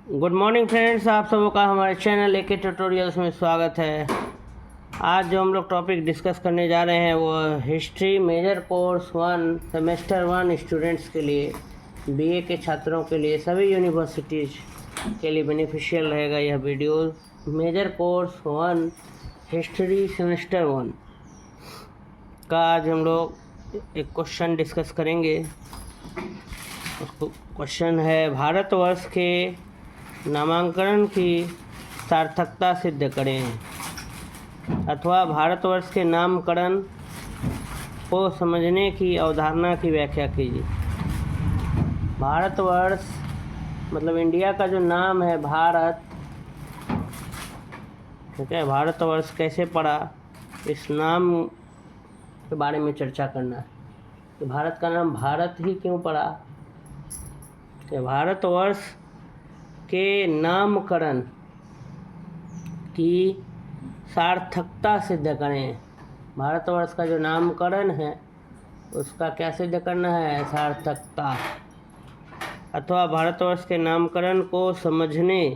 Good morning friends, आप सबों का हमारे चैनल एके ट्यूटोरियल्स में स्वागत है। आज जो हम लोग टॉपिक डिस्कस करने जा रहे हैं वो history major course 1 semester 1 students के लिए, बीए के छात्रों के लिए, सभी यूनिवर्सिटीज़ के लिए बेनिफिशियल रहेगा यह video. Major course 1 history semester 1 का आज हम लोग एक क्वेश्चन डिस्कस करेंगे। उसको क्वेश्चन है, भारतवर्ष के नामांकन की सार्थकता सिद्ध करें, अथवा भारतवर्ष के नामकरण को समझने की अवधारणा की व्याख्या कीजिए। भारतवर्ष मतलब इंडिया का जो नाम है भारत, ठीक है। भारतवर्ष कैसे पड़ा, इस नाम के बारे में चर्चा करना है कि भारत का नाम भारत ही क्यों पड़ा। भारतवर्ष के नामकरण की सार्थकता सिद्ध करें। भारतवर्ष का जो नामकरण है उसका क्या सिद्ध करना है, सार्थकता। अथवा भारतवर्ष के नामकरण को समझने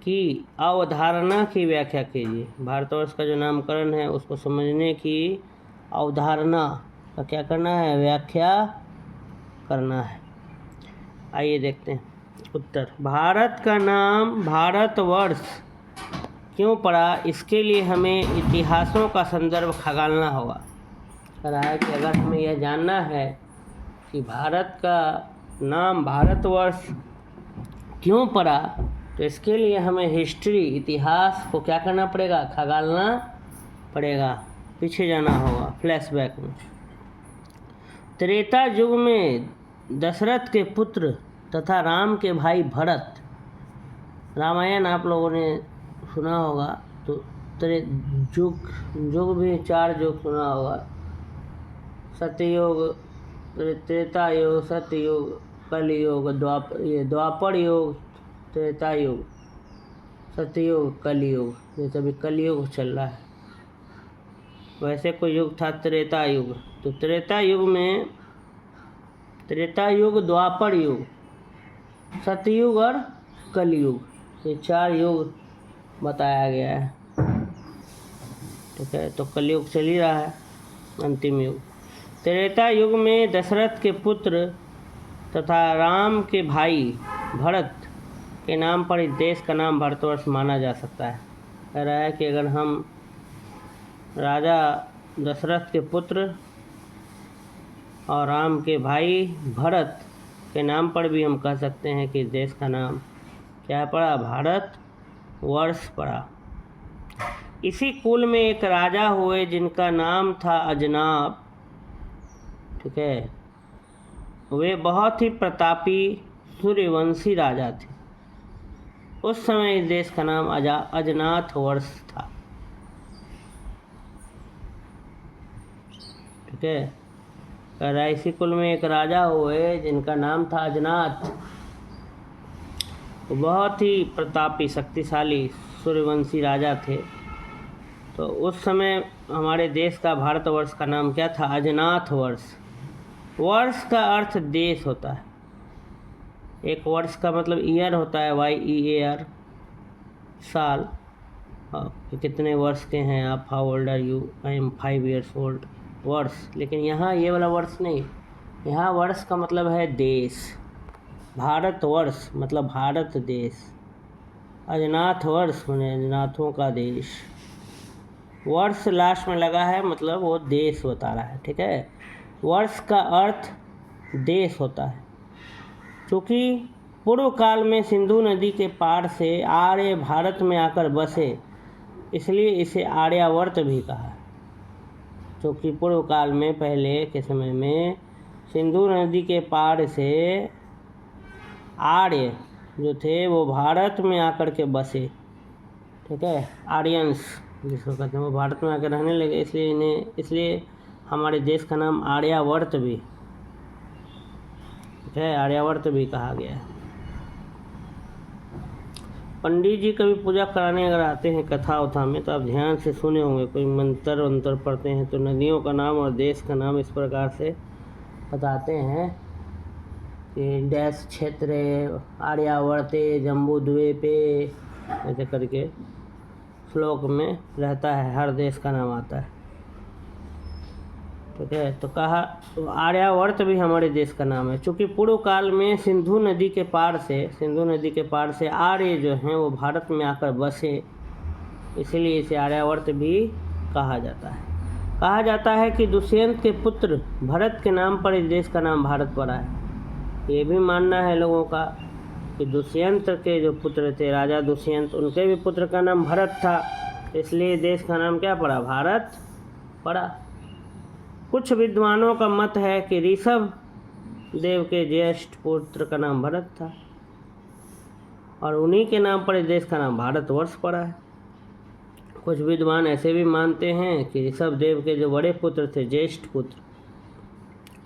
की अवधारणा की व्याख्या कीजिए। भारतवर्ष का जो नामकरण है उसको समझने की अवधारणा का क्या करना है, व्याख्या करना है। आइए देखते हैं उत्तर। भारत का नाम भारतवर्ष क्यों पड़ा, इसके लिए हमें इतिहासों का संदर्भ खंगालना होगा। कह रहा है कि अगर हमें यह जानना है कि भारत का नाम भारतवर्ष क्यों पड़ा, तो इसके लिए हमें हिस्ट्री, इतिहास को क्या करना पड़ेगा, खंगालना पड़ेगा, पीछे जाना होगा, फ्लैशबैक में। त्रेता युग में दशरथ के पुत्र तथा राम के भाई भरत, रामायण आप लोगों ने सुना होगा, तो युग भी 4 युग सुना होगा। सत्ययुग, त्रेता युग, सत्ययुग, कलयुग, द्वापर युग, त्रेता युग, सत्ययुग, कलयुग। जैसे अभी कलयुग चल रहा है, वैसे कोई युग था त्रेता युग। तो त्रेता युग में त्रेता युग, द्वापर युग, सतयुग और कलयुग, ये 4 युग बताया गया है, ठीक है। तो कलयुग चल ही रहा है, अंतिम युग। त्रेता युग में दशरथ के पुत्र तथा राम के भाई भरत के नाम पर इस देश का नाम भारतवर्ष माना जा सकता है। कह रहा है कि अगर हम राजा दशरथ के पुत्र और राम के भाई भरत के नाम पर भी हम कह सकते हैं कि देश का नाम क्या पड़ा, भारत वर्ष पड़ा। इसी कुल में एक राजा हुए जिनका नाम था अजनाब, ठीक है। वे बहुत ही प्रतापी सूर्यवंशी राजा थे। उस समय इस देश का नाम अजनाथ वर्ष था, ठीक है। इसी कुल में एक राजा हुए जिनका नाम था अजनाथ, बहुत ही प्रतापी शक्तिशाली सूर्यवंशी राजा थे। तो उस समय हमारे देश का भारतवर्ष का नाम क्या था, अजनाथ वर्ष। वर्ष का अर्थ देश होता है। एक वर्ष का मतलब ईयर होता है, YEAR, साल। कितने वर्ष के हैं आप, how old are you, I am 5 years old, वर्ष। लेकिन यहाँ ये वाला वर्ष नहीं, यहाँ वर्ष का मतलब है देश। भारतवर्ष मतलब भारत देश, अजनाथ वर्ष माने अजनाथों का देश। वर्ष लास्ट में लगा है, मतलब वो देश बता रहा है, ठीक है। वर्ष का अर्थ देश होता है। क्योंकि पूर्व काल में सिंधु नदी के पार से आर्य भारत में आकर बसे, इसलिए इसे आर्यावर्त भी कहा है। क्योंकि पूर्व काल में, पहले के समय में, सिंधु नदी के पार से आर्य जो थे वो भारत में आकर के बसे, ठीक है। आर्यंस जिसको कहते हैं, वो भारत में आकर रहने लगे, इसलिए हमारे देश का नाम आर्यावर्त भी, ठीक है, आर्यावर्त भी कहा गया है। पंडित जी कभी पूजा कराने अगर आते हैं कथा उथा में, तो आप ध्यान से सुने होंगे, कोई मंत्र वंत्र पढ़ते हैं तो नदियों का नाम और देश का नाम इस प्रकार से बताते हैं कि डैश क्षेत्र आर्यावर्ते जम्बूद्वीपे ऐसे करके श्लोक में रहता है, हर देश का नाम आता है। ठीक है, तो कहा तो आर्यावर्त भी हमारे देश का नाम है। चूँकि पूर्व काल में सिंधु नदी के पार से आर्य जो हैं वो भारत में आकर बसे, इसीलिए इसे आर्यावर्त भी कहा जाता है। कहा जाता है कि दुष्यंत के पुत्र भरत के नाम पर इस देश का नाम भारत पड़ा है। ये भी मानना है लोगों का कि दुष्यंत के जो पुत्र थे, राजा दुष्यंत, उनके भी पुत्र का नाम भरत था, इसलिए देश का नाम क्या पड़ा, भारत पड़ा। कुछ विद्वानों का मत है कि ऋषभ देव के ज्येष्ठ पुत्र का नाम भरत था और उन्हीं के नाम पर इस देश का नाम भारतवर्ष पड़ा है। कुछ विद्वान ऐसे भी मानते हैं कि ऋषभ देव के जो बड़े पुत्र थे, ज्येष्ठ पुत्र,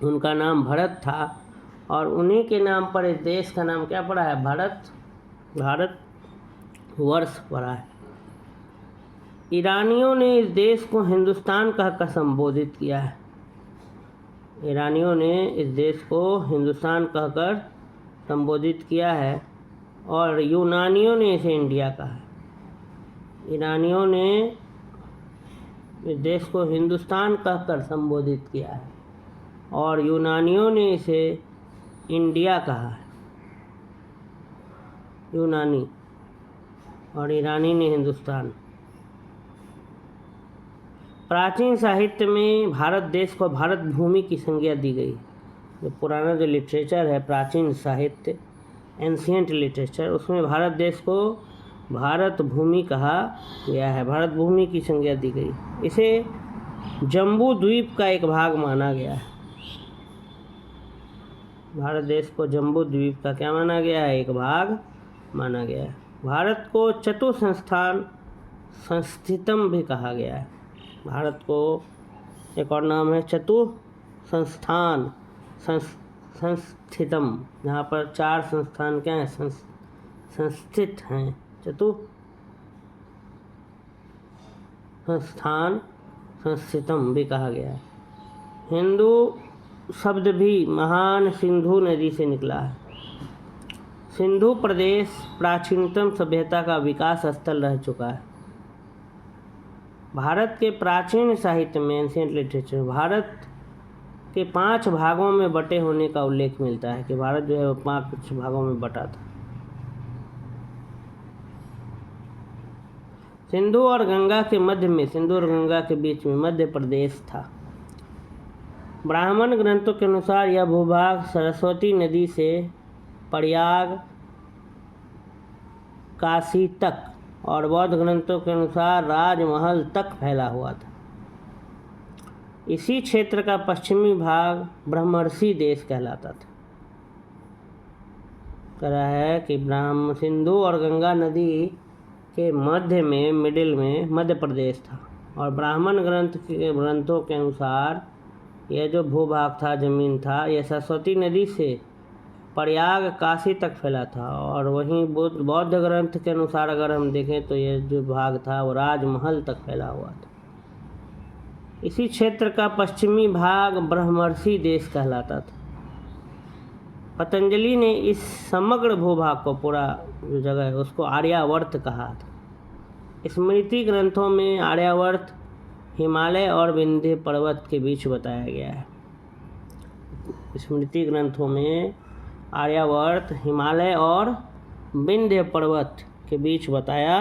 उनका नाम भरत था और उन्हीं के नाम पर इस देश का नाम क्या पड़ा है, भारतवर्ष पड़ा है। ईरानियों ने इस देश को हिंदुस्तान कहकर संबोधित किया है। ईरानियों ने इस देश को हिंदुस्तान कहकर संबोधित किया है और यूनानियों ने इसे इंडिया कहा है। ईरानियों ने इस देश को हिंदुस्तान कहकर संबोधित किया है और यूनानियों ने इसे इंडिया कहा है। यूनानी और ईरानी ने हिंदुस्तान। प्राचीन साहित्य में भारत देश को भारत भूमि की संज्ञा दी गई। जो पुराना जो लिटरेचर है, प्राचीन साहित्य, एंशियंट लिटरेचर, उसमें भारत देश को भारत भूमि कहा गया है, भारत भूमि की संज्ञा दी गई। इसे जम्बू द्वीप का एक भाग माना गया है। भारत देश को जम्बू द्वीप का क्या माना गया है, एक भाग माना गया है। भारत को चतुसंस्थान संस्थितम भी कहा गया है। भारत को एक और नाम है चतुसंस्थान संस्थितम, जहाँ पर 4 संस्थान क्या हैं, संस्थित हैं। चतुसंस्थान संस्थितम भी कहा गया है। हिंदू शब्द भी महान सिंधु नदी से निकला है। सिंधु प्रदेश प्राचीनतम सभ्यता का विकास स्थल रह चुका है। भारत के प्राचीन साहित्य में, एंशिएंट लिटरेचर, भारत के 5 भागों में बटे होने का उल्लेख मिलता है कि भारत जो है वो 5 भागों में बटा था। सिंधु और गंगा के मध्य में, सिंधु और गंगा के बीच में मध्य प्रदेश था। ब्राह्मण ग्रंथों के अनुसार यह भूभाग सरस्वती नदी से प्रयाग, काशी तक और बौद्ध ग्रंथों के अनुसार राजमहल तक फैला हुआ था। इसी क्षेत्र का पश्चिमी भाग ब्रह्मर्षि देश कहलाता था। कह रहा है कि सिंधु और गंगा नदी के मध्य में, मिडिल में मध्य प्रदेश था और ब्राह्मण ग्रंथों के अनुसार यह जो भूभाग था, जमीन था, यह सरस्वती नदी से प्रयाग, काशी तक फैला था। और वहीं बौद्ध ग्रंथ के अनुसार अगर हम देखें तो यह जो भाग था वो राजमहल तक फैला हुआ था। इसी क्षेत्र का पश्चिमी भाग ब्रह्मर्षि देश कहलाता था। पतंजलि ने इस समग्र भूभाग को, पूरा जो जगह है, उसको आर्यावर्त कहा था। स्मृति ग्रंथों में आर्यावर्त हिमालय और विंध्य पर्वत के बीच बताया गया है। स्मृति ग्रंथों में आर्यावर्त हिमालय और विंध्य पर्वत के बीच बताया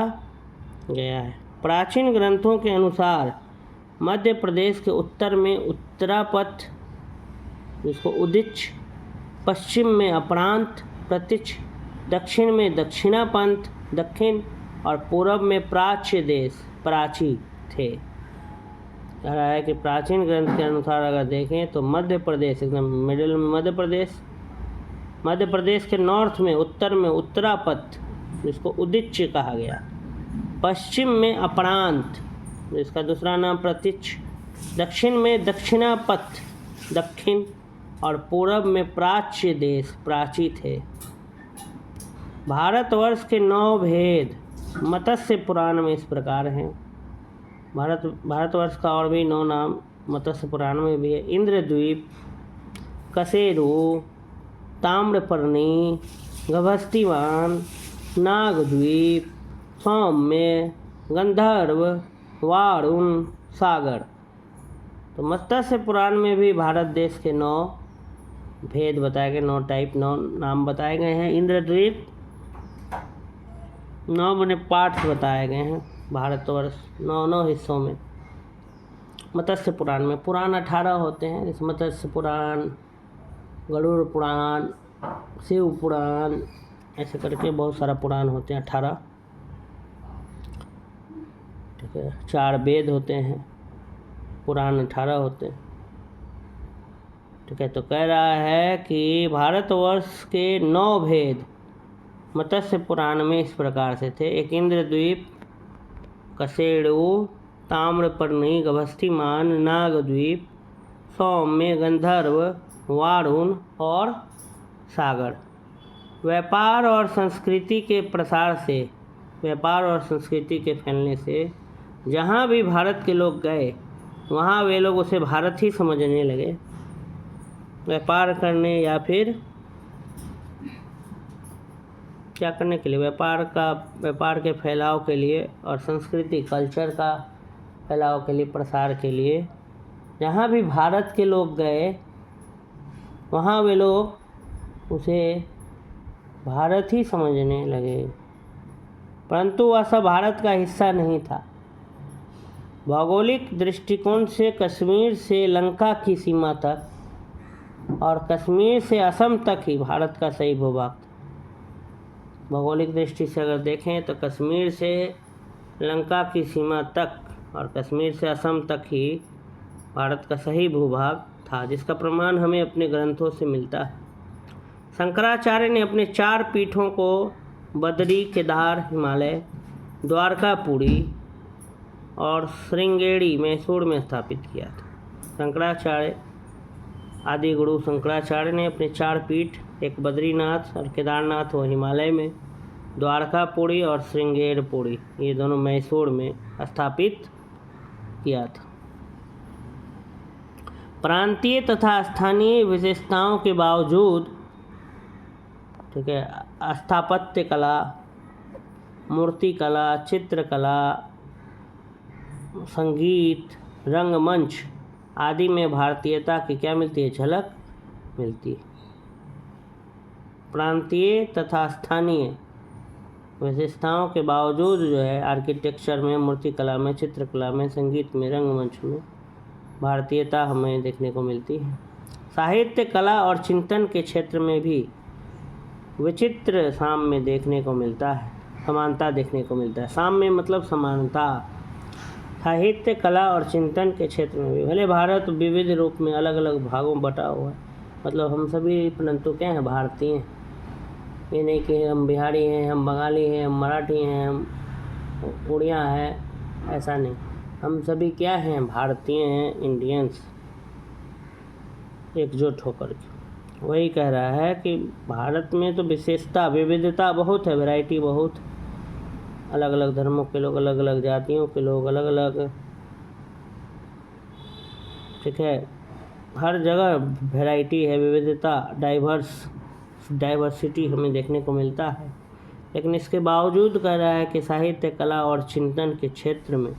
गया है। प्राचीन ग्रंथों के अनुसार मध्य प्रदेश के उत्तर में उत्तरापथ, जिसको उदिच, पश्चिम में अपरांत, प्रतिच, दक्षिण में दक्षिणापंथ, दक्षिण, और पूर्व में प्राच्य देश, प्राची थे। कह रहा है कि प्राचीन ग्रंथ के अनुसार अगर देखें तो मध्य प्रदेश एकदम मिडिल में, मध्य प्रदेश के नॉर्थ में, उत्तर में उत्तरापथ, जिसको उदिच कहा गया, पश्चिम में अपरांत, जिसका दूसरा नाम प्रतिच, दक्षिण में दक्षिणापथ, दक्षिण, और पूर्व में प्राच्य देश, प्राची थे। भारतवर्ष के 9 भेद मत्स्य पुराण में इस प्रकार हैं। भारतवर्ष का और भी 9 नाम मत्स्य पुराण में भी है। इंद्रद्वीप, कसेरू, ताम्रपर्णी, गभस्तिमान, नागद्वीप, सौम्य, गंधर्व, वारुण, सागर। तो मत्स्य पुराण में भी भारत देश के 9 भेद बताए गए, 9 टाइप, 9 नाम बताए गए हैं। इंद्रद्वीप 9 बने पार्ट्स बताए गए हैं भारतवर्ष 9 हिस्सों में। मत्स्य पुराण में पुराण 18 होते हैं, जैसे मत्स्य पुराण, गरुड़ पुराण, शिव पुराण, ऐसे करके बहुत सारा पुराण होते हैं 18। ठीक है, 4 वेद होते हैं, पुराण 18 होते हैं। ठीक है, तो कह रहा है कि भारतवर्ष के 9 भेद मत्स्य पुराण में इस प्रकार से थे। एक इंद्रद्वीप, कसेड़ु, ताम्रपर्णी, गभस्तिमान, नागद्वीप, सौम्य, गंधर्व, वारुण और सागर। व्यापार और संस्कृति के प्रसार से, व्यापार और संस्कृति के फैलने से जहाँ भी भारत के लोग गए वहाँ वे लोग उसे भारत ही समझने लगे। व्यापार करने या फिर क्या करने के लिए, व्यापार के फैलाव के लिए और संस्कृति कल्चर का फैलाव के लिए, प्रसार के लिए जहाँ भी भारत के लोग गए वहाँ वे लोग उसे भारत ही समझने लगे। परंतु वह सब भारत का हिस्सा नहीं था। भौगोलिक दृष्टिकोण से कश्मीर से लंका की सीमा तक और कश्मीर से असम तक ही भारत का सही भूभाग था। भौगोलिक दृष्टि से अगर देखें तो कश्मीर से लंका की सीमा तक और कश्मीर से असम तक ही भारत का सही भूभाग था, जिसका प्रमाण हमें अपने ग्रंथों से मिलता है। शंकराचार्य ने अपने 4 पीठों को बद्री, केदार, हिमालय, द्वारकापुरी और श्रृंगेरी मैसूर में स्थापित किया था। शंकराचार्य, आदि गुरु शंकराचार्य ने अपने 4 पीठ, एक बद्रीनाथ और केदारनाथ वो हिमालय में, द्वारकापुरी और श्रृंगेरपुरी ये दोनों मैसूर में स्थापित किया था। प्रांतीय तथा स्थानीय विशेषताओं के बावजूद, ठीक है, स्थापत्य कला, मूर्ति कला, चित्रकला, संगीत, रंगमंच आदि में भारतीयता की क्या मिलती है, झलक मिलती है। प्रांतीय तथा स्थानीय विशेषताओं के बावजूद जो है आर्किटेक्चर में, मूर्तिकला में, चित्रकला में, संगीत में, रंगमंच में भारतीयता हमें देखने को मिलती है। साहित्य, कला और चिंतन के क्षेत्र में भी विचित्र साम्य देखने को मिलता है, समानता देखने को मिलता है। साम्य मतलब समानता। साहित्य, कला और चिंतन के क्षेत्र में भी, भले भारत विविध रूप में अलग अलग भागों बटा हुआ है, मतलब हम सभी परंतु क्या हैं, भारतीय हैं। ये नहीं कि हम बिहारी हैं, हम बंगाली हैं, हम मराठी हैं, हम उड़िया हैं, ऐसा नहीं। हम सभी क्या हैं, भारतीय हैं, इंडियंस, एकजुट होकर के। वही कह रहा है कि भारत में तो विशेषता, विविधता बहुत है, वैरायटी बहुत, अलग अलग धर्मों के लोग, अलग अलग जातियों के लोग, अलग अलग, ठीक है, हर जगह वैरायटी है, विविधता, डाइवर्सिटी हमें देखने को मिलता है। लेकिन इसके बावजूद कह रहा है कि साहित्य, कला और चिंतन के क्षेत्र में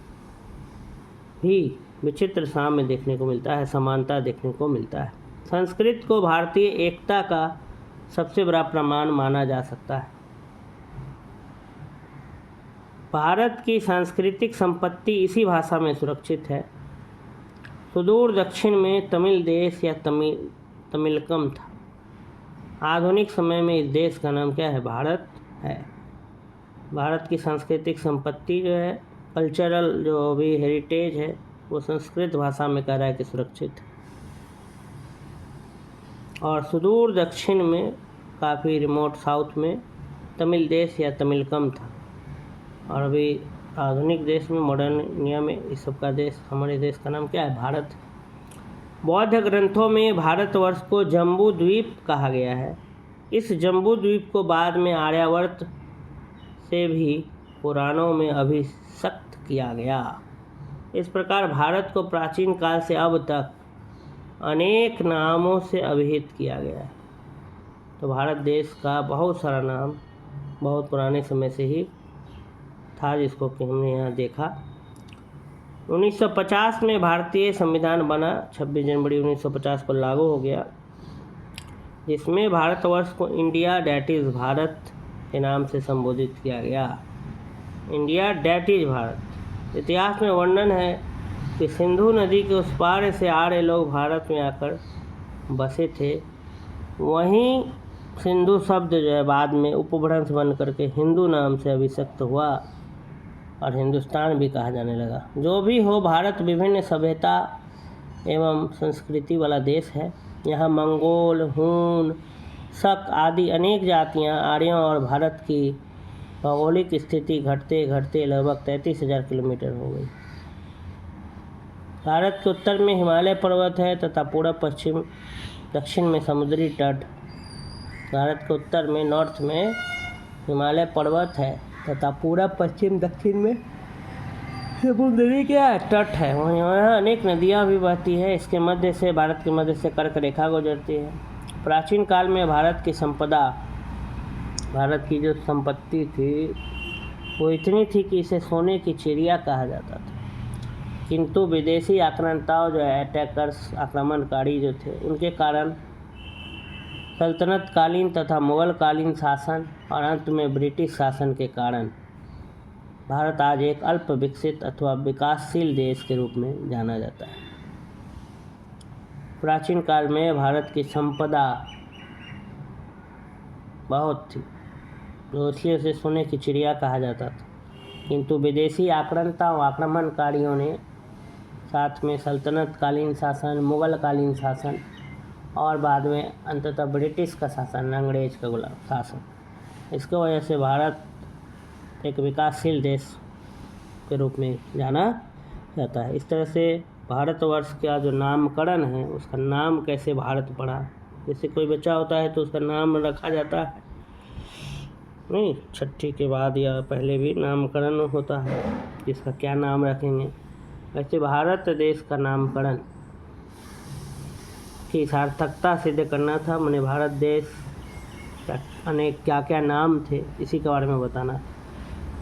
भी विचित्र साम्य देखने को मिलता है, समानता देखने को मिलता है। संस्कृत को भारतीय एकता का सबसे बड़ा प्रमाण माना जा सकता है। भारत की सांस्कृतिक संपत्ति इसी भाषा में सुरक्षित है। सुदूर दक्षिण में तमिल देश या तमिलकम था। आधुनिक समय में इस देश का नाम क्या है, भारत है। भारत की सांस्कृतिक संपत्ति जो है, कल्चरल जो भी हेरिटेज है, वो संस्कृत भाषा में कह रहा है कि सुरक्षित है। और सुदूर दक्षिण में, काफ़ी रिमोट साउथ में तमिल देश या तमिलकम था। और अभी आधुनिक देश में, मॉडर्न इंडिया में इस सब का देश, हमारे देश का नाम क्या है, भारत। बौद्ध ग्रंथों में भारतवर्ष को जम्बू द्वीप कहा गया है। इस जम्बू द्वीप को बाद में आर्यावर्त से भी पुराणों में अभिषिक्त किया गया। इस प्रकार भारत को प्राचीन काल से अब तक अनेक नामों से अभिहित किया गया है। तो भारत देश का बहुत सारा नाम बहुत पुराने समय से ही था, जिसको कि हमने यहाँ देखा। 1950 में भारतीय संविधान बना, 26 जनवरी 1950 को लागू हो गया, जिसमें भारतवर्ष को इंडिया डैट इज़ भारत के नाम से संबोधित किया गया। India that is Bharat. इतिहास में वर्णन है कि सिंधु नदी के उस पार से आर्य लोग भारत में आकर बसे थे। वहीं सिंधु शब्द जो है बाद में उपभ्रंश बन करके हिंदू नाम से अभिषिक्त हुआ और हिंदुस्तान भी कहा जाने लगा। जो भी हो, भारत विभिन्न सभ्यता एवं संस्कृति वाला देश है। यहाँ मंगोल, हून, शक आदि अनेक जातियाँ आर्यों और भारत की भौगोलिक स्थिति घटते घटते लगभग 33,000 किलोमीटर हो गई। भारत के उत्तर में हिमालय पर्वत है तथा पूर्व पश्चिम दक्षिण में समुद्री तट। भारत के उत्तर में नॉर्थ में हिमालय पर्वत है तथा पूर्व पश्चिम दक्षिण में समुद्री क्या तट है। वहीं यहाँ अनेक नदियाँ भी बहती है। इसके मध्य से भारत के मध्य से कर्क रेखा गुजरती है। प्राचीन काल में भारत की संपदा, भारत की जो संपत्ति थी वो इतनी थी कि इसे सोने की चिड़िया कहा जाता था। किंतु विदेशी आक्रांताओं जो अटैकर्स, आक्रमणकारी जो थे, उनके कारण सल्तनत कालीन तथा मुगल कालीन शासन और अंत में ब्रिटिश शासन के कारण भारत आज एक अल्प विकसित अथवा विकासशील देश के रूप में जाना जाता है। प्राचीन काल में भारत की संपदा बहुत थी, तो इसलिए उसे सोने की चिड़िया कहा जाता था। किंतु विदेशी आक्रांताओं, आक्रमणकारियों ने साथ में सल्तनत कालीन शासन, मुगल कालीन शासन और बाद में अंततः ब्रिटिश का शासन, अंग्रेज का गुलाम शासन, इसकी वजह से भारत एक विकासशील देश के रूप में जाना जाता है। इस तरह से भारतवर्ष का जो नामकरण है, उसका नाम कैसे भारत पड़ा। जैसे कोई बच्चा होता है तो उसका नाम रखा जाता है, नहीं, छठी के बाद या पहले भी नामकरण होता है, जिसका क्या नाम रखेंगे। वैसे भारत देश का नामकरण की सार्थकता सिद्ध करना था। मैंने भारत देश का अनेक क्या क्या नाम थे, इसी के बारे में बताना।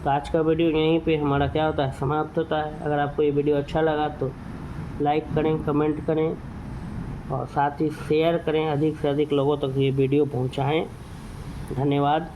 तो आज का वीडियो यहीं पे हमारा क्या होता है, समाप्त होता है। अगर आपको ये वीडियो अच्छा लगा तो लाइक करें, कमेंट करें और साथ ही शेयर करें, अधिक से अधिक लोगों तक ये वीडियो पहुंचाएं। धन्यवाद।